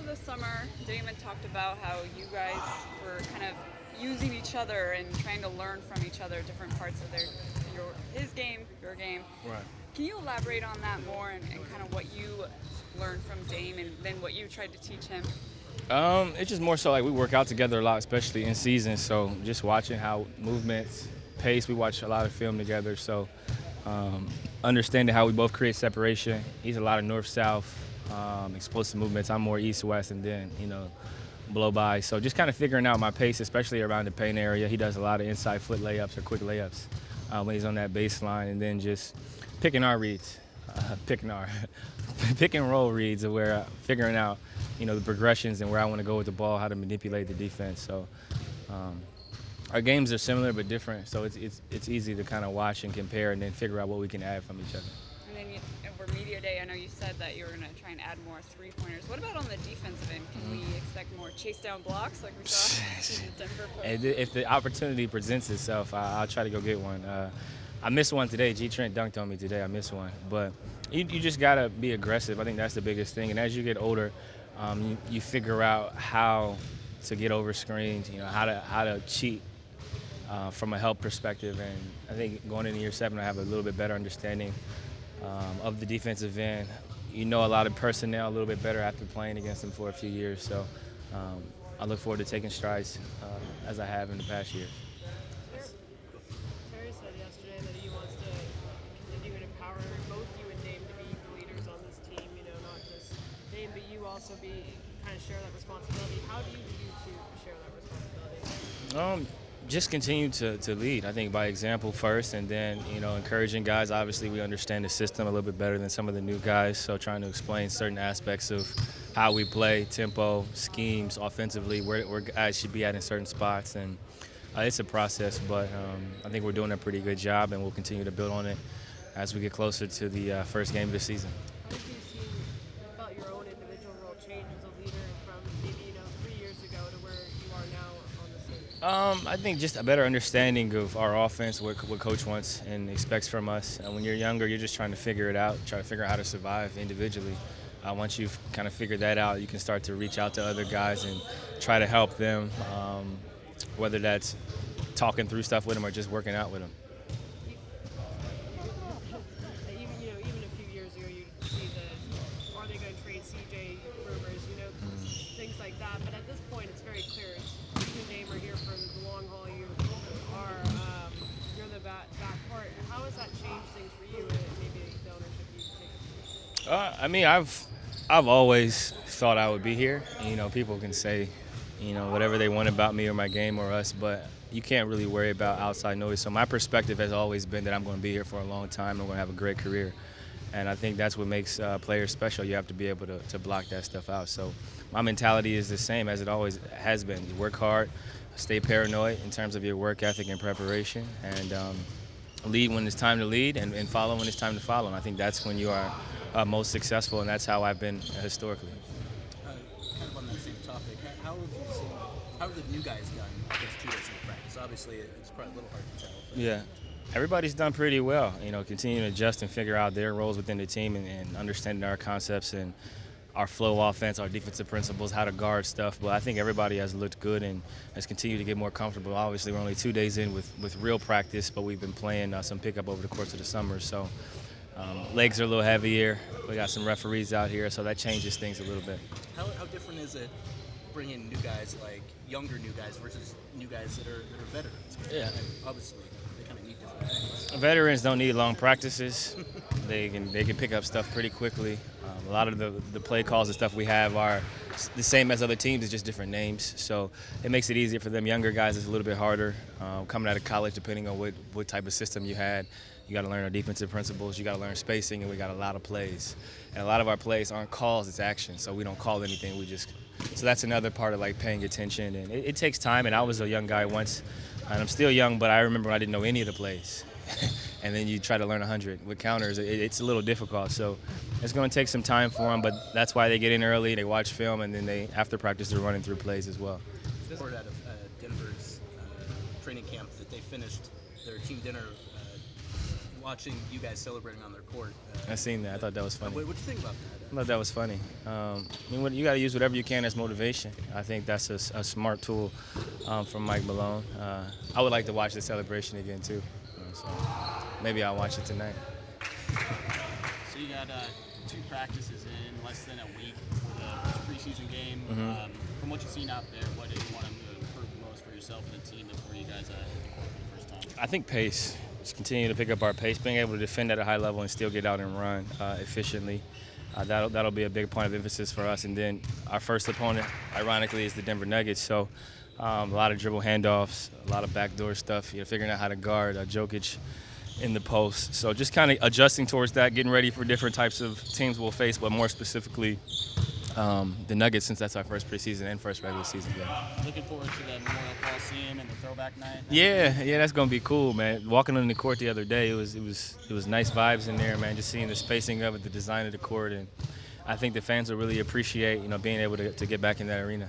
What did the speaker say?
the summer, Damon talked about how you guys were kind of using each other and trying to learn from each other different parts of his game, your game. Right. Can you elaborate on that more and kind of what you learned from Dame and then what you tried to teach him? It's just more so like we work out together a lot, especially in season. So just watching how movements, pace, we watch a lot of film together. So understanding how we both create separation. He's a lot of north-south, explosive movements. I'm more east-west, and then blow by. So just kind of figuring out my pace, especially around the paint area. He does a lot of inside foot layups or quick layups when he's on that baseline, and then just picking our reads, pick and roll reads, of where figuring out the progressions and where I want to go with the ball, how to manipulate the defense. So our games are similar but different. So it's easy to kind of watch and compare and then figure out what we can add from each other. And then over media day, I know you said that you were going to try and add more three-pointers. What about on the defensive end? Can we expect more chase-down blocks like we saw in Denver? If the opportunity presents itself, I'll try to go get one. I missed one today. G. Trent dunked on me today. I missed one. But you just got to be aggressive. I think that's the biggest thing. And as you get older, you figure out how to get over screens, how to cheat from a help perspective. And I think going into year 7, I have a little bit better understanding of the defensive end. A lot of personnel a little bit better after playing against them for a few years. So I look forward to taking strides as I have in the past years. Terry said yesterday that he wants to continue and empower both you and Dame to be the leaders on this team. Not just Dame, but you also kind of share that responsibility. How do you two share that responsibility? Just continue to lead. I think by example first, and then encouraging guys. Obviously, we understand the system a little bit better than some of the new guys, so trying to explain certain aspects of how we play, tempo, schemes, offensively, where guys should be at in certain spots, and it's a process. But I think we're doing a pretty good job, and we'll continue to build on it as we get closer to the first game of the season. How have you felt your own individual role change as a leader from maybe 3 years ago to where you are now on the team? I think just a better understanding of our offense, what Coach wants and expects from us. When you're younger, you're just trying to figure it out, try to figure out how to survive individually. Once you've kind of figured that out, you can start to reach out to other guys and try to help them, whether that's talking through stuff with them or just working out with them. Even a few years ago, you'd see are they going to trade CJ rumors, things like that. But at this point, it's very clear. You and Dame are here for the long haul. You're the backcourt. How has that changed things for you and maybe the ownership you've taken? I've always thought I would be here. People can say, whatever they want about me or my game or us, but you can't really worry about outside noise. So my perspective has always been that I'm going to be here for a long time and I'm going to have a great career. And I think that's what makes players special. You have to be able to block that stuff out. So my mentality is the same as it always has been. You work hard, stay paranoid in terms of your work ethic and preparation, and lead when it's time to lead and follow when it's time to follow. And I think that's when you are most successful, and that's how I've been historically. Kind of on that same topic, how have the new guys done against 2 days of practice? Obviously, it's probably a little hard to tell. Yeah. Everybody's done pretty well, continuing to adjust and figure out their roles within the team and understanding our concepts and our flow offense, our defensive principles, how to guard stuff. But I think everybody has looked good and has continued to get more comfortable. Obviously, we're only 2 days in with real practice, but we've been playing some pickup over the course of the summer. So legs are a little heavier. We got some referees out here, so that changes things a little bit. How different is it bringing new guys, like younger new guys, versus new guys that are veterans? Yeah. And obviously, they kind of need different things. Veterans don't need long practices. They can pick up stuff pretty quickly. A lot of the play calls and stuff we have are the same as other teams, it's just different names. So it makes it easier for them. Younger guys, it's a little bit harder. Coming out of college, depending on what type of system you had, you got to learn our defensive principles, you got to learn spacing, and we got a lot of plays. And a lot of our plays aren't calls, it's action. So we don't call anything, so that's another part of paying attention. And it takes time, and I was a young guy once, and I'm still young, but I remember when I didn't know any of the plays. And then you try to learn 100 with counters. It's a little difficult. So it's going to take some time for them, but that's why they get in early, they watch film, and then after practice, they're running through plays as well. Word out of Denver's training camp that they finished their team dinner watching you guys celebrating on their court. I seen that. I thought that was funny. What do you think about I that? thought that was funny. You got to use whatever you can as motivation. I think that's a smart tool from Mike Malone. I would like to watch the celebration again too. So maybe I'll watch it tonight. So you got 2 practices in less than a week for the first preseason game. From what you've seen out there, what do you want to improve most for yourself and the team before you guys hit the court for the first time? I think pace. Just continue to pick up our pace, being able to defend at a high level and still get out and run efficiently. That'll be a big point of emphasis for us. And then our first opponent, ironically, is the Denver Nuggets. So a lot of dribble handoffs, a lot of backdoor stuff. Figuring out how to guard Jokic in the post. So just kind of adjusting towards that, getting ready for different types of teams we'll face, but more specifically the Nuggets, since that's our first preseason and first regular season game. Looking forward to the Memorial Coliseum and the throwback night. Yeah, that's gonna be cool, man. Walking on the court the other day, it was nice vibes in there, man. Just seeing the spacing of it, the design of the court, and I think the fans will really appreciate being able to get back in that arena.